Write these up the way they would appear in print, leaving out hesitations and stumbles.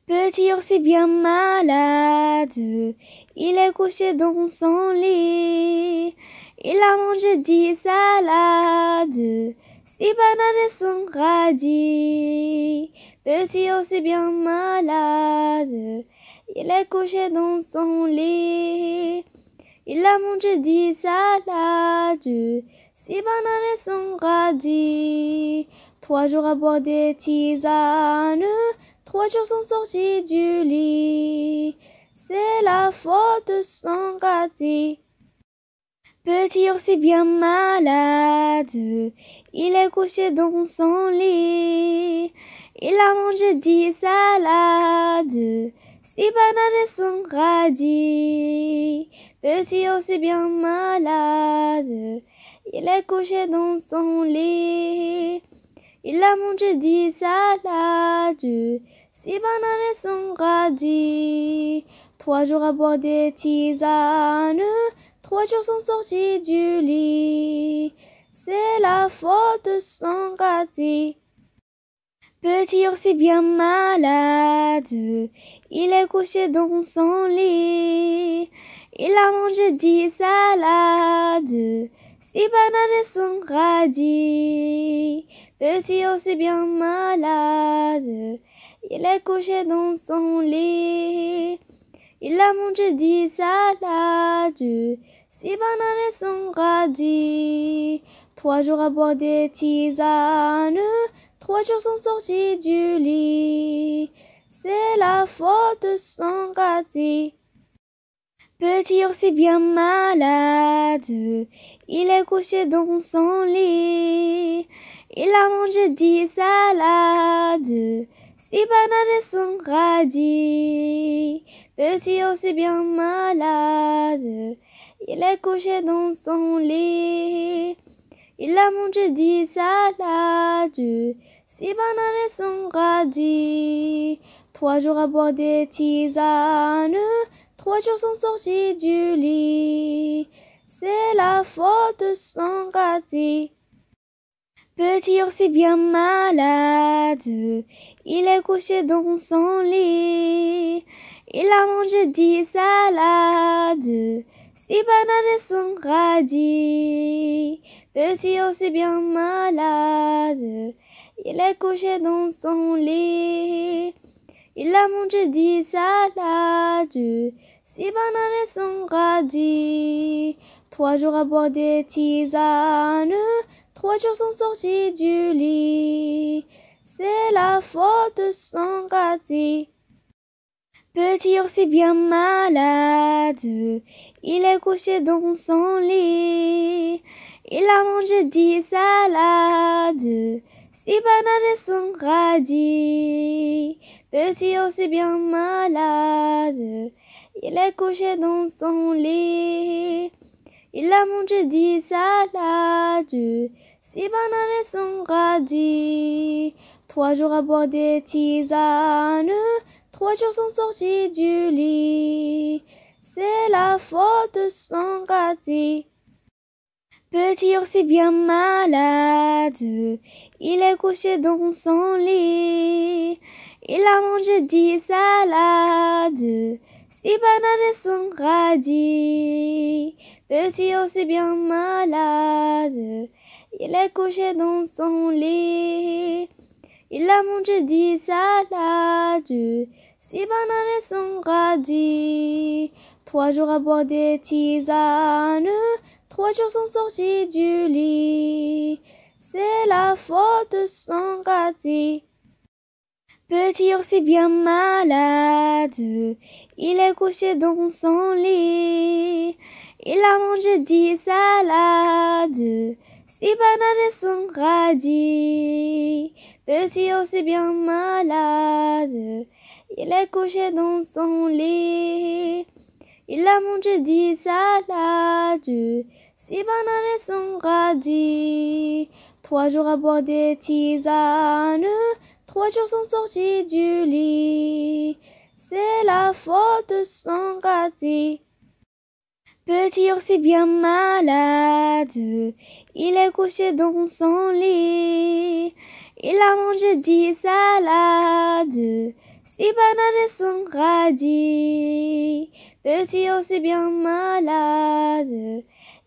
Petit ours est bien malade, il est couché dans son lit. Il a mangé 10 salades, 6 bananes et son radis. Petit ours est bien malade, il est couché dans son lit. Il a mangé 10 salades, 6 bananes et son radis. 3 jours à boire des tisanes, 3 jours sont sortis du lit. C'est la faute de son radis. Petit ours est bien malade, il est couché dans son lit. Il a mangé 10 salades, 6 bananes et son radis. Petit ours est bien malade, il est couché dans son lit. Il a mangé 10 salades, 6 bananes et son radis. 3 jours à boire des tisanes, 3 jours sont sortis du lit. C'est la faute de son radis. Petit ours est bien malade, il est couché dans son lit. Il a mangé 10 salades, 6 bananes et son radis. Petit ours est bien malade, il est couché dans son lit. Il a mangé 10 salades, 6 bananes et son radis. 3 jours à boire des tisanes, 3 jours sont sortis du lit. C'est la faute de son radis. Petit ours est bien malade, il est couché dans son lit. Il a mangé 10 salades, 6 bananes et son radis. Petit ours est bien malade, il est couché dans son lit. Il a mangé 10 salades, 6 bananes et son radis. 3 jours à boire des tisanes, 3 jours sont sortis du lit. C'est la faute de son radis. Petit ours est bien malade, il est couché dans son lit. Il a mangé 10 salades, 6 bananes et son radis. Petit ours est bien malade, il est couché dans son lit. Il a mangé 10 salades, 6 bananes et son radis. 3 jours à boire des tisanes, 3 jours sont sortis du lit. C'est la faute de son radis. Petit ours est bien malade, il est couché dans son lit. Il a mangé 10 salades, 6 bananes et son radis. Petit ours est bien malade, il est couché dans son lit. Il a mangé 10 salades, 6 bananes et son radis. 3 jours à boire des tisanes, 3 jours sont sortis du lit. C'est la faute de son radis. Petit ours est bien malade, il est couché dans son lit. Il a mangé 10 salades, 6 bananes et son radis. Petit ours est bien malade, il est couché dans son lit. Il a mangé 10 salades, 6 bananes et son radis. 3 jours à boire des tisanes, 3 jours sont sortis du lit. C'est la faute de son radis. Petit ours est bien malade, il est couché dans son lit. Il a mangé 10 salades, 6 bananes et son radis. Petit ours est bien malade, il est couché dans son lit. Il a mangé 10 salades, 6 bananes et son radis. 3 jours à boire des tisanes, 3 jours sont sortis du lit. C'est la faute de son radis. Petit ours est bien malade, il est couché dans son lit. Il a mangé 10 salades, 6 bananes et 5 radis. Petit aussi bien malade,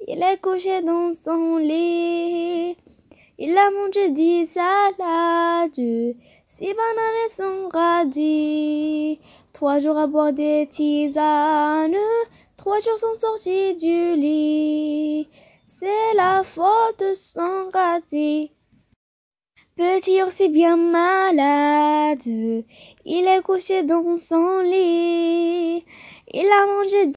il est couché dans son lit. Il a mangé 10 salades, 6 bananes et 5 radis. 3 jours à boire des tisanes, 3 jours sont sortis du lit. C'est la faute de son radis. Petit ours est bien malade, il est couché dans son lit. Il a mangé